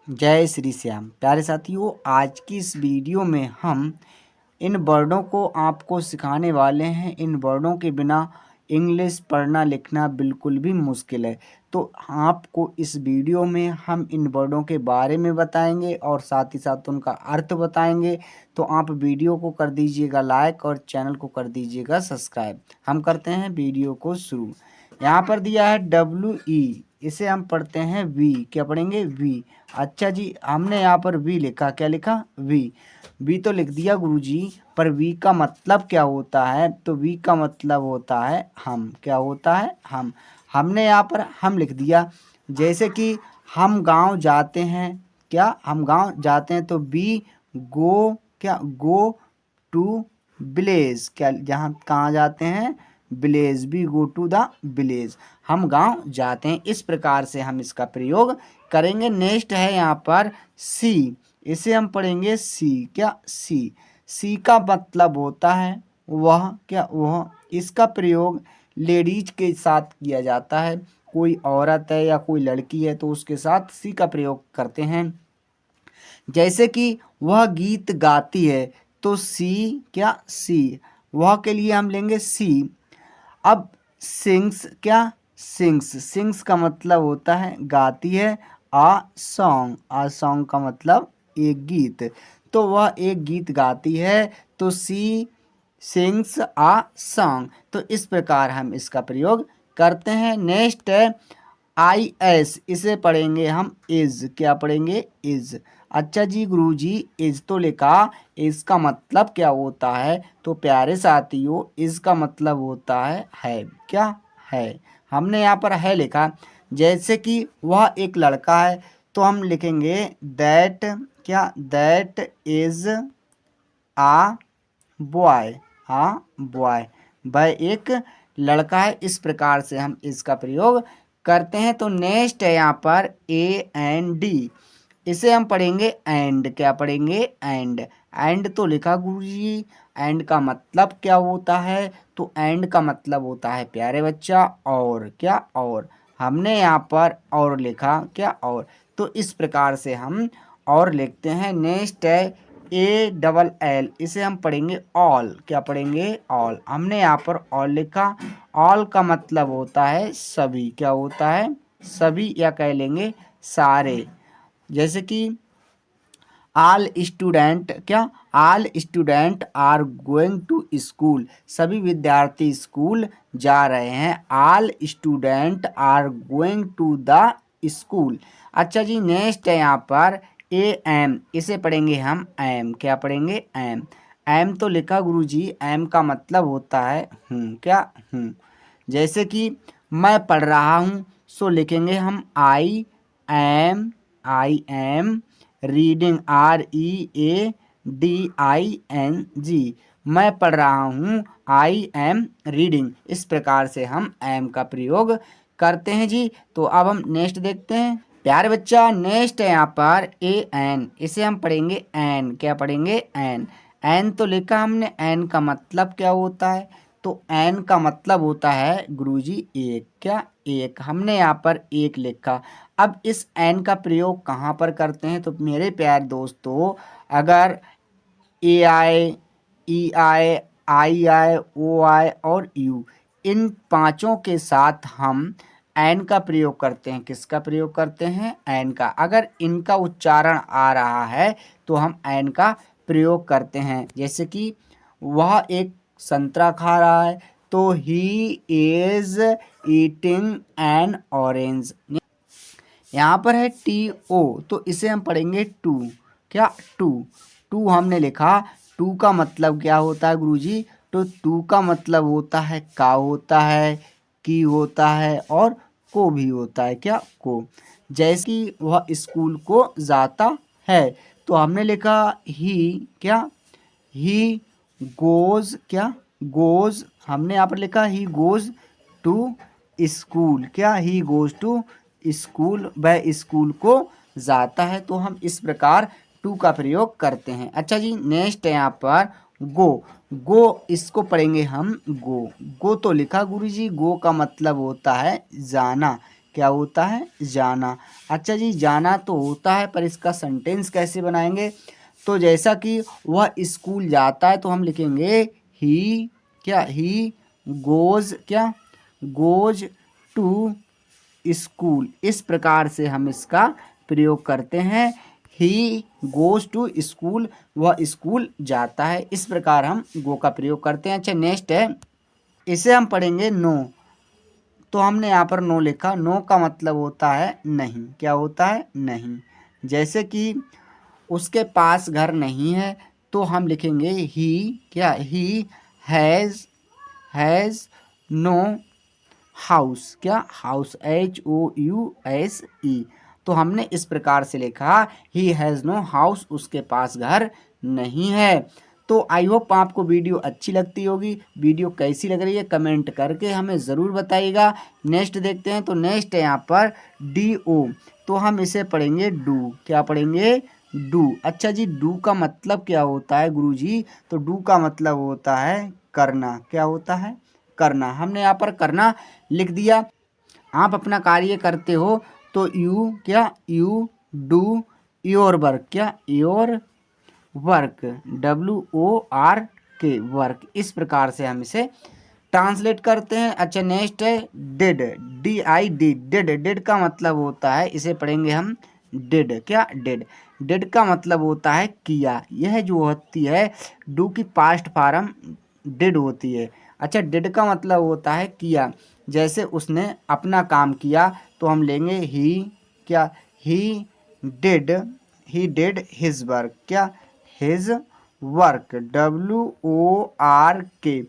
जय श्री श्याम। प्यारे साथियों, आज की इस वीडियो में हम इन वर्डों को आपको सिखाने वाले हैं। इन वर्डों के बिना इंग्लिश पढ़ना लिखना बिल्कुल भी मुश्किल है। तो आपको इस वीडियो में हम इन वर्डों के बारे में बताएंगे और साथ ही साथ उनका अर्थ बताएंगे। तो आप वीडियो को कर दीजिएगा लाइक और चैनल को कर दीजिएगा सब्सक्राइब। हम करते हैं वीडियो को शुरू। यहाँ पर दिया है WE, इसे हम पढ़ते हैं वी। क्या पढ़ेंगे? वी। अच्छा जी, हमने यहाँ पर वी लिखा। क्या लिखा? वी। वी तो लिख दिया गुरुजी, पर वी का मतलब क्या होता है? तो वी का मतलब होता है हम। क्या होता है? हम। हमने यहाँ पर हम लिख दिया। जैसे कि हम गांव जाते हैं। क्या? हम गांव जाते हैं तो वी गो। क्या? Go to village. क्या? जहाँ कहाँ जाते हैं? Village. We go to the village. हम गांव जाते हैं। इस प्रकार से हम इसका प्रयोग करेंगे। नेक्स्ट है यहाँ पर सी। इसे हम पढ़ेंगे सी। क्या? सी। सी का मतलब होता है वह। क्या? वह। इसका प्रयोग लेडीज के साथ किया जाता है। कोई औरत है या कोई लड़की है तो उसके साथ सी का प्रयोग करते हैं। जैसे कि वह गीत गाती है तो सी। क्या? सी। वह के लिए हम लेंगे सी। अब सिंग्स। क्या? सिंग्स। सिंग्स का मतलब होता है गाती है। आ सॉन्ग। आ सॉन्ग का मतलब एक गीत। तो वह एक गीत गाती है तो सी सिंग्स आ सॉन्ग। तो इस प्रकार हम इसका प्रयोग करते हैं। नेक्स्ट है IS। इसे पढ़ेंगे हम इज। क्या पढ़ेंगे? इज। अच्छा जी गुरुजी, इज तो लिखा। इसका मतलब क्या होता है? तो प्यारे साथियों, इसका मतलब होता है। क्या? है। हमने यहाँ पर है लिखा। जैसे कि वह एक लड़का है तो हम लिखेंगे दैट। क्या? That is uh boy. हाँ, बॉय। वह एक लड़का है। इस प्रकार से हम इसका प्रयोग करते हैं। तो नेक्स्ट है यहाँ पर AND। इसे हम पढ़ेंगे एंड। क्या पढ़ेंगे? एंड। एंड तो लिखा गुरुजी। एंड का मतलब क्या होता है? तो एंड का मतलब होता है प्यारे बच्चा और। क्या? और। हमने यहाँ पर और लिखा। क्या? और। तो इस प्रकार से हम और लिखते हैं। नेक्स्ट है ALL। इसे हम पढ़ेंगे ऑल। क्या पढ़ेंगे? ऑल। हमने यहाँ पर ऑल लिखा। ऑल का मतलब होता है सभी। क्या होता है? सभी, या कह लेंगे सारे। जैसे कि ऑल स्टूडेंट। क्या? All student are going to school. सभी विद्यार्थी स्कूल जा रहे हैं। All student are going to the school. अच्छा जी, नेक्स्ट है यहाँ पर AM। इसे पढ़ेंगे हम एम। क्या पढ़ेंगे? एम। एम तो लिखा गुरुजी। एम का मतलब होता है हूँ। क्या? हूँ। जैसे कि मैं पढ़ रहा हूँ सो लिखेंगे हम आई एम रीडिंग। READING। मैं पढ़ रहा हूँ। I am reading. इस प्रकार से हम एम का प्रयोग करते हैं जी। तो अब हम नेक्स्ट देखते हैं। प्यारे बच्चा, नेक्स्ट है यहाँ पर AN। इसे हम पढ़ेंगे एन। क्या पढ़ेंगे? एन। एन तो लिखा हमने। एन का मतलब क्या होता है? तो एन का मतलब होता है गुरुजी एक। क्या? एक। हमने यहाँ पर एक लिखा। अब इस एन का प्रयोग कहाँ पर करते हैं? तो मेरे प्यारे दोस्तों, अगर AI, EI, II, OI और U, इन पांचों के साथ हम एन का प्रयोग करते हैं। किसका प्रयोग करते हैं? एन का। अगर इनका उच्चारण आ रहा है तो हम एन का प्रयोग करते हैं। जैसे कि वह एक संतरा खा रहा है तो he is eating N orange. यहाँ पर है TO, तो इसे हम पढ़ेंगे टू। क्या? टू। टू हमने लिखा। टू का मतलब क्या होता है गुरुजी? तो टू का मतलब होता है का होता है, की होता है और को भी होता है। क्या? को। जैसे कि वह स्कूल को जाता है तो हमने लिखा ही। क्या? He goes. क्या? गोज। हमने यहाँ पर लिखा ही गोज टू स्कूल। क्या? He goes to school. वह स्कूल को जाता है। तो हम इस प्रकार टू का प्रयोग करते हैं। अच्छा जी, नेक्स्ट है यहाँ पर गो। गो, इसको पढ़ेंगे हम गो। गो तो लिखा गुरुजी। गो का मतलब होता है जाना। क्या होता है? जाना। अच्छा जी, जाना तो होता है, पर इसका सेंटेंस कैसे बनाएंगे? तो जैसा कि वह स्कूल जाता है तो हम लिखेंगे ही, क्या, ही गोज, क्या, गोज टू स्कूल। इस प्रकार से हम इसका प्रयोग करते हैं। ही गोज टू स्कूल, वह स्कूल जाता है। इस प्रकार हम गो का प्रयोग करते हैं। अच्छा, नेक्स्ट है, इसे हम पढ़ेंगे नो। तो हमने यहाँ पर नो लिखा। नो का मतलब होता है नहीं। क्या होता है? नहीं। जैसे कि उसके पास घर नहीं है तो हम लिखेंगे ही, क्या, ही हैज़ नो हाउस, क्या, हाउस, HOUSE। तो हमने इस प्रकार से लिखा ही हैज़ नो हाउस, उसके पास घर नहीं है। तो आई होप आपको वीडियो अच्छी लगती होगी। वीडियो कैसी लग रही है कमेंट करके हमें ज़रूर बताइएगा। नेक्स्ट देखते हैं। तो नेक्स्ट है यहाँ पर DO। तो हम इसे पढ़ेंगे डू। क्या पढ़ेंगे? डू। अच्छा जी, डू का मतलब क्या होता है गुरुजी? तो डू का मतलब होता है करना। क्या होता है? करना। हमने यहाँ पर करना लिख दिया। आप अपना कार्य करते हो तो यू, क्या, यू डू योर वर्क, क्या, योर वर्क, WORK, वर्क। इस प्रकार से हम इसे ट्रांसलेट करते हैं। अच्छा, नेक्स्ट है डिड। DID, did. डिड का मतलब होता है, इसे पढ़ेंगे हम डिड। क्या? डिड। डिड का मतलब होता है किया। यह जो होती है डू की पास्ट फॉर्म डिड होती है। अच्छा, डिड का मतलब होता है किया। जैसे उसने अपना काम किया तो हम लेंगे ही, क्या, he did, he did his work, क्या, हिज वर्क, WORK।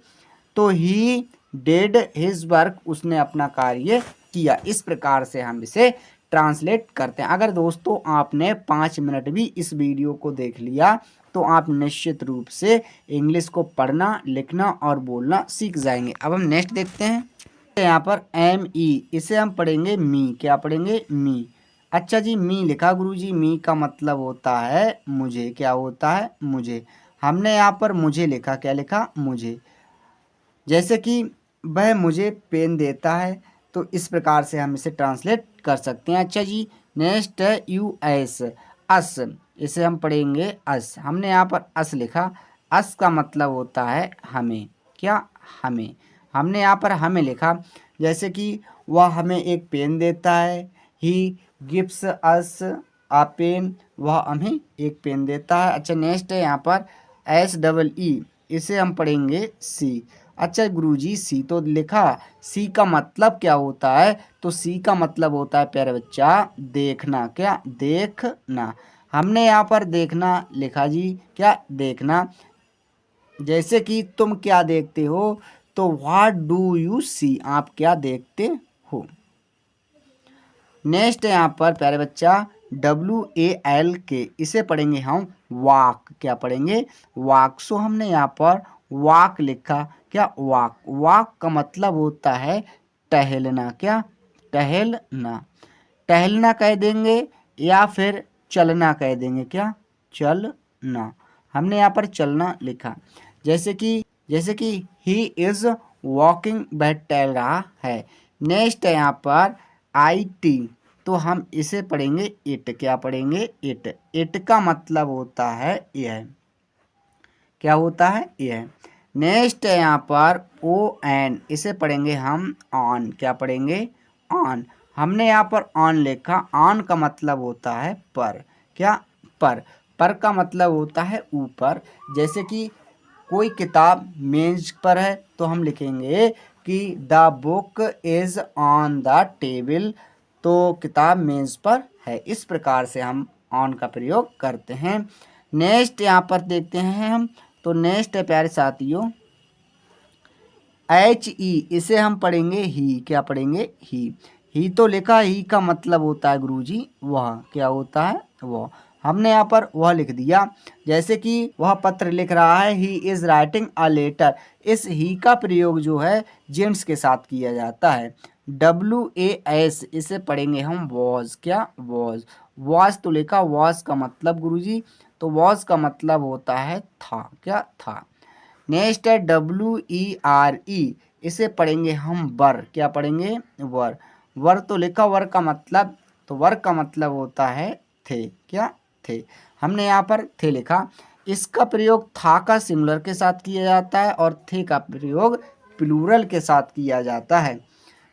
तो ही डिड हिज वर्क, उसने अपना कार्य किया। इस प्रकार से हम इसे ट्रांसलेट करते हैं। अगर दोस्तों आपने 5 मिनट भी इस वीडियो को देख लिया तो आप निश्चित रूप से इंग्लिश को पढ़ना, लिखना और बोलना सीख जाएंगे। अब हम नेक्स्ट देखते हैं। यहाँ पर ME, इसे हम पढ़ेंगे मी। क्या पढ़ेंगे? मी। अच्छा जी, मी लिखा गुरुजी। मी का मतलब होता है मुझे। क्या होता है? मुझे। हमने यहाँ पर मुझे लिखा। क्या लिखा? मुझे। जैसे कि वह मुझे पेन देता है तो इस प्रकार से हम इसे ट्रांसलेट कर सकते हैं। अच्छा जी, नेक्स्ट है US, अस। इसे हम पढ़ेंगे अस। हमने यहाँ पर अस लिखा। अस का मतलब होता है हमें। क्या? हमें। हमने यहाँ पर हमें लिखा। जैसे कि वह हमें एक पेन देता है। He gives us a pen, वह हमें एक पेन देता है। अच्छा, नेक्स्ट है यहाँ पर SEE। इसे हम पढ़ेंगे सी। अच्छा गुरुजी, सी तो लिखा। सी का मतलब क्या होता है? तो सी का मतलब होता है प्यारे बच्चा देखना। क्या? देखना। हमने यहाँ पर देखना लिखा जी। क्या? देखना। जैसे कि तुम क्या देखते हो तो व्हाट डू यू सी, आप क्या देखते हो। नेक्स्ट है यहाँ पर प्यारे बच्चा WALK। इसे पढ़ेंगे हम वाक। क्या पढ़ेंगे? वाक। सो हमने यहाँ पर वाक लिखा। क्या? वाक। वाक का मतलब होता है टहलना। क्या? टहलना। टहलना कह देंगे या फिर चलना कह देंगे। क्या? चलना। हमने यहाँ पर चलना लिखा। जैसे कि ही इज वॉकिंग, वह टहल रहा है। नेक्स्ट है यहाँ पर IT। तो हम इसे पढ़ेंगे इट। क्या पढ़ेंगे? इट। इट का मतलब होता है यह। क्या होता है? यह। नेक्स्ट है यहाँ पर ON। इसे पढ़ेंगे हम ऑन। क्या पढ़ेंगे? ऑन। हमने यहाँ पर ऑन लिखा। ऑन का मतलब होता है पर। क्या? पर। पर का मतलब होता है ऊपर। जैसे कि कोई किताब मेज पर है तो हम लिखेंगे कि the book is on the table. तो किताब मेज पर है। इस प्रकार से हम ऑन का प्रयोग करते हैं। नेक्स्ट यहाँ पर देखते हैं हम। तो नेक्स्ट है प्यारे साथियों HE। इसे हम पढ़ेंगे ही। क्या पढ़ेंगे? ही तो लिखा। ही का मतलब होता है गुरुजी वह। क्या होता है? वह। हमने यहाँ पर वह लिख दिया। जैसे कि वह पत्र लिख रहा है। He is writing a letter. इस ही का प्रयोग जो है जेंट्स के साथ किया जाता है। WAS। इसे पढ़ेंगे हम वॉज। क्या? वॉज। वॉज तो लिखा। वॉज का मतलब गुरुजी, तो वॉज का मतलब होता है था। क्या? था। नेक्स्ट है WERE। इसे पढ़ेंगे हम वर। क्या पढ़ेंगे? वर। वर तो लिखा, वर का मतलब, तो वर का मतलब होता है थे, क्या थे। हमने यहाँ पर थे लिखा। इसका प्रयोग था का सिंगुलर के साथ किया जाता है और थे का प्रयोग प्लूरल के साथ किया जाता है।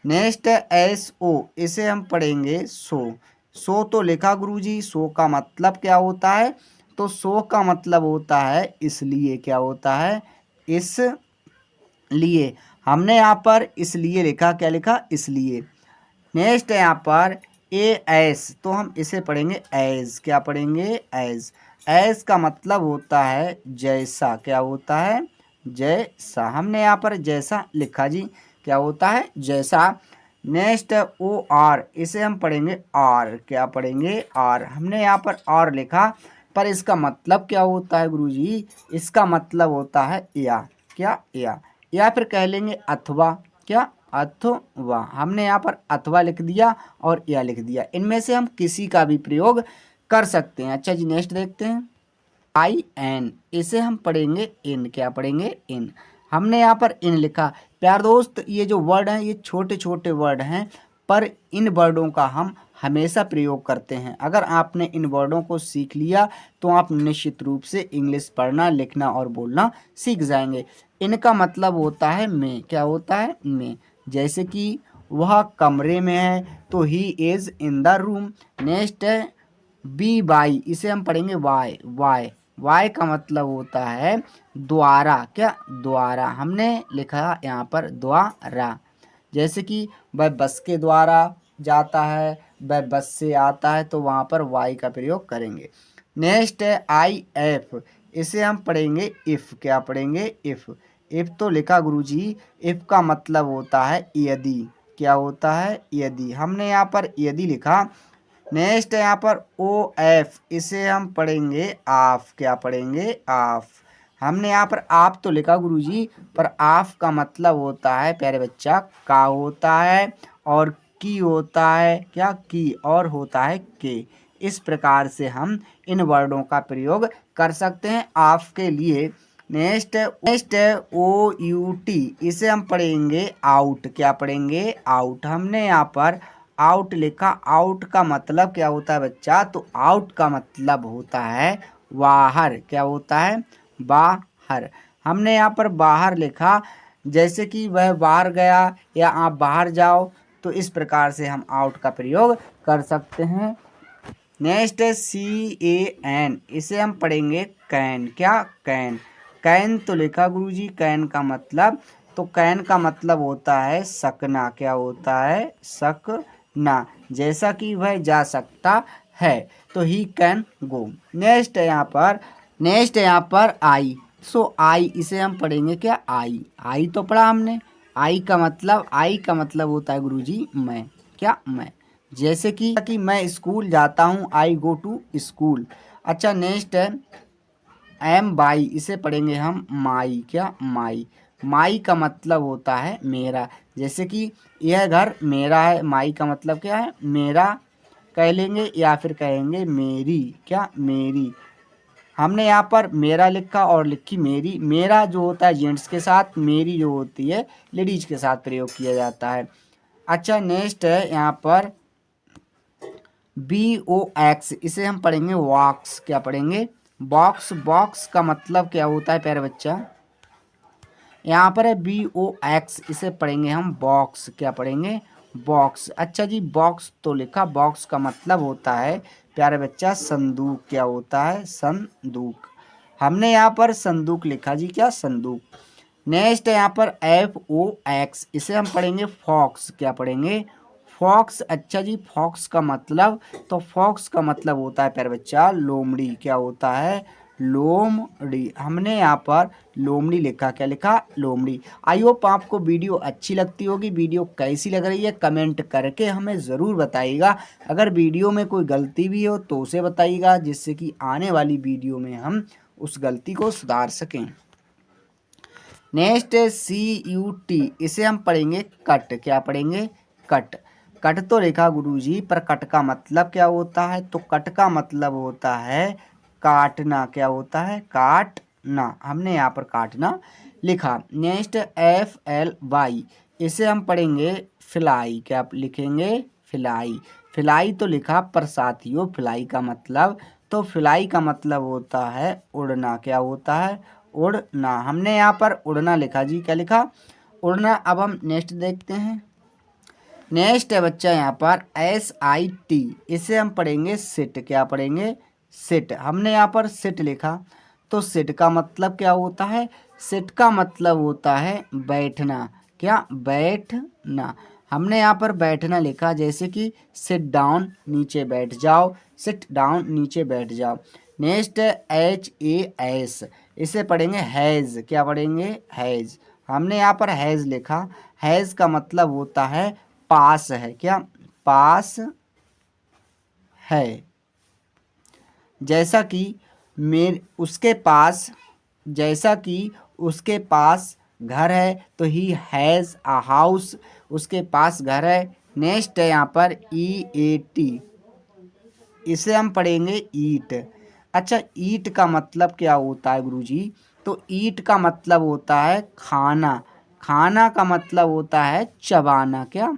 नेक्स्ट है एस ओ, इसे हम पढ़ेंगे सो। सो तो लिखा गुरुजी, सो का मतलब क्या होता है, तो सो का मतलब होता है इसलिए, क्या होता है, इसलिए। हमने यहाँ पर इसलिए लिखा, क्या लिखा, इसलिए। नेक्स्ट है यहाँ पर ए एस, तो हम इसे पढ़ेंगे एज, क्या पढ़ेंगे, एज। एज का मतलब होता है जैसा, क्या होता है, जैसा। हमने यहाँ पर जैसा लिखा जी, क्या होता है, जैसा। नेक्स्ट है ओ आर, इसे हम पढ़ेंगे आर, क्या पढ़ेंगे, आर। हमने यहाँ पर आर लिखा, पर इसका मतलब क्या होता है गुरुजी, इसका मतलब होता है या, क्या, या फिर कह लेंगे अथवा, क्या, अथवा। हमने यहाँ पर अथवा लिख दिया और या लिख दिया, इनमें से हम किसी का भी प्रयोग कर सकते हैं। अच्छा जी, नेक्स्ट देखते हैं आई एन, इसे हम पढ़ेंगे इन, क्या पढ़ेंगे, इन। हमने यहाँ पर इन लिखा। प्यार दोस्त, ये जो वर्ड हैं ये छोटे छोटे वर्ड हैं, पर इन वर्डों का हम हमेशा प्रयोग करते हैं। अगर आपने इन वर्डों को सीख लिया तो आप निश्चित रूप से इंग्लिश पढ़ना, लिखना और बोलना सीख जाएंगे। इनका मतलब होता है मैं, क्या होता है, मैं। जैसे कि वह कमरे में है, तो he is in the room. Next है बी बाई, इसे हम पढ़ेंगे वाई, वाई। वाई का मतलब होता है द्वारा, क्या, द्वारा। हमने लिखा यहाँ पर द्वारा। जैसे कि वह बस के द्वारा जाता है, वह बस से आता है, तो वहाँ पर वाई का प्रयोग करेंगे। नेक्स्ट है आई एफ, इसे हम पढ़ेंगे इफ़, क्या पढ़ेंगे, इफ़। इफ़ तो लिखा गुरुजी, इफ़ का मतलब होता है यदि, क्या होता है, यदि। हमने यहाँ पर यदि लिखा। नेक्स्ट है यहाँ पर ओ एफ, इसे हम पढ़ेंगे आफ, क्या पढ़ेंगे, आफ। हमने यहाँ पर आप तो लिखा गुरुजी, पर आफ का मतलब होता है प्यारे बच्चा का होता है, और की होता है, क्या, की, और होता है के। इस प्रकार से हम इन वर्डों का प्रयोग कर सकते हैं आफ के लिए। नेक्स्ट है ओ यू टी, इसे हम पढ़ेंगे आउट, क्या पढ़ेंगे, आउट। हमने यहाँ पर आउट लिखा। आउट का मतलब क्या होता है बच्चा, तो आउट का मतलब होता है बाहर, क्या होता है, बाहर। हमने यहाँ पर बाहर लिखा, जैसे कि वह बाहर गया या आप बाहर जाओ, तो इस प्रकार से हम आउट का प्रयोग कर सकते हैं। नेक्स्ट है सी ए एन, इसे हम पढ़ेंगे कैन, क्या, कैन। कैन तो लिखा गुरुजी, कैन का मतलब, तो कैन का मतलब होता है सकना, क्या होता है, सकना। जैसा कि वह जा सकता है, तो ही कैन गो। नेक्स्ट है यहाँ पर आई। सो आई, इसे हम पढ़ेंगे क्या, आई। आई तो पढ़ा हमने। आई का मतलब होता है गुरुजी मैं, क्या, मैं। जैसे कि मैं स्कूल जाता हूँ, आई गो टू स्कूल। अच्छा, नेक्स्ट है एम बाई, इसे पढ़ेंगे हम माई, क्या, माई। माई का मतलब होता है मेरा। जैसे कि यह घर मेरा है, माई का मतलब क्या है, मेरा कह लेंगे या फिर कहेंगे मेरी, क्या, मेरी। हमने यहाँ पर मेरा लिखा और लिखी मेरी। मेरा जो होता है जेंट्स के साथ, मेरी जो होती है लेडीज के साथ प्रयोग किया जाता है। अच्छा, नेक्स्ट है यहाँ पर बी ओ एक्स, इसे हम पढ़ेंगे वॉक्स, क्या पढ़ेंगे, बॉक्स। बॉक्स का मतलब क्या होता है प्यारे बच्चा, यहाँ पर है बी ओ एक्स, इसे पढ़ेंगे हम बॉक्स, क्या पढ़ेंगे, बॉक्स। अच्छा जी, बॉक्स तो लिखा। बॉक्स का मतलब होता है प्यारे बच्चा संदूक, क्या होता है, संदूक। हमने यहाँ पर संदूक लिखा जी, क्या, संदूक। नेक्स्ट है यहाँ पर एफ ओ एक्स, इसे हम पढ़ेंगे फॉक्स, क्या पढ़ेंगे, फॉक्स। अच्छा जी, फॉक्स का मतलब, तो फॉक्स का मतलब होता है प्यारे बच्चा लोमड़ी, क्या होता है, लोमड़ी। हमने यहाँ पर लोमड़ी लिखा, क्या लिखा, लोमड़ी। आई होप आपको वीडियो अच्छी लगती होगी। वीडियो कैसी लग रही है कमेंट करके हमें ज़रूर बताइएगा। अगर वीडियो में कोई गलती भी हो तो उसे बताइएगा, जिससे कि आने वाली वीडियो में हम उस गलती को सुधार सकें। नेक्स्ट है सी यू टी, इसे हम पढ़ेंगे कट, क्या पढ़ेंगे, कट। कट तो लिखा गुरुजी, पर कट का मतलब क्या होता है, तो कट का मतलब होता है काटना, क्या होता है, काटना। हमने यहाँ पर काटना लिखा। नेक्स्ट एफ एल वाई, इसे हम पढ़ेंगे फ्लाई। क्या आप लिखेंगे? फ्लाई। फ्लाई तो लिखा, पर साथियों फ्लाई का मतलब, तो फ्लाई का मतलब होता है उड़ना। क्या होता है? उड़ना। हमने यहाँ पर उड़ना लिखा जी। क्या लिखा? उड़ना। अब हम नेक्स्ट देखते हैं। नेक्स्ट है बच्चा यहाँ पर SIT। इसे हम पढ़ेंगे सिट। क्या पढ़ेंगे? सिट। हमने यहाँ पर सिट लिखा, तो सिट का मतलब क्या होता है? सिट का मतलब होता है बैठना। क्या? बैठना। हमने यहाँ पर बैठना लिखा, जैसे कि सिट डाउन, नीचे बैठ जाओ। सिट डाउन, नीचे बैठ जाओ। नेक्स्ट है HAS। इसे पढ़ेंगे हैज़। क्या पढ़ेंगे? हैज़। हमने यहाँ पर हैज़ लिखा। हैज़ का मतलब होता है पास है। क्या? पास है। जैसा कि उसके पास, जैसा कि उसके पास घर है, तो ही हैज़ अ हाउस। उसके पास घर है। नेक्स्ट है यहाँ पर EAT। इसे हम पढ़ेंगे ईट। अच्छा, ईट का मतलब क्या होता है गुरुजी? तो ईट का मतलब होता है खाना। खाना का मतलब होता है चबाना। क्या?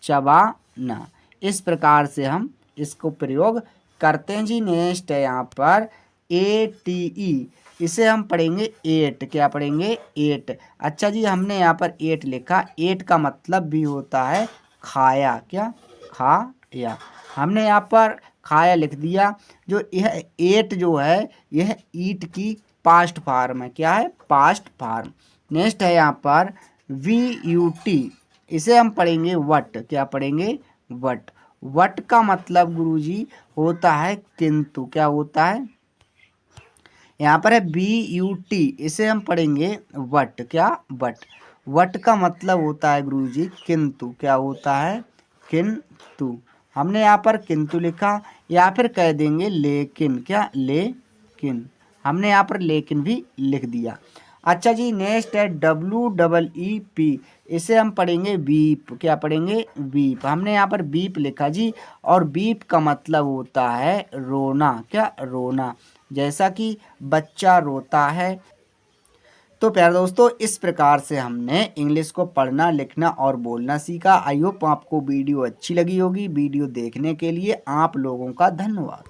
चबाना। इस प्रकार से हम इसको प्रयोग करते हैं जी। नेक्स्ट है यहाँ पर ATE। इसे हम पढ़ेंगे एट। क्या पढ़ेंगे? एट। अच्छा जी, हमने यहाँ पर एट लिखा। एट का मतलब भी होता है खाया। क्या? खाया। हमने यहाँ पर खाया लिख दिया। जो यह एट जो है, यह ईट की पास्ट फॉर्म है। क्या है? Past form. नेक्स्ट है यहाँ पर VUT। इसे हम पढ़ेंगे वट। क्या पढ़ेंगे? वट। वट का मतलब गुरुजी होता है किंतु। क्या होता है? यहाँ पर है BUT। इसे हम पढ़ेंगे वट। क्या? वट। वट का मतलब होता है गुरुजी किंतु। क्या होता है? किंतु। हमने यहाँ पर किंतु लिखा, या फिर कह देंगे लेकिन। क्या? लेकिन। हमने यहाँ पर लेकिन भी लिख दिया। अच्छा जी, नेक्स्ट है WEEP। इसे हम पढ़ेंगे बीप। क्या पढ़ेंगे? बीप। हमने यहाँ पर बीप लिखा जी, और बीप का मतलब होता है रोना। क्या? रोना। जैसा कि बच्चा रोता है। तो प्यारे दोस्तों, इस प्रकार से हमने इंग्लिश को पढ़ना, लिखना और बोलना सीखा। आई होप आपको वीडियो अच्छी लगी होगी। वीडियो देखने के लिए आप लोगों का धन्यवाद।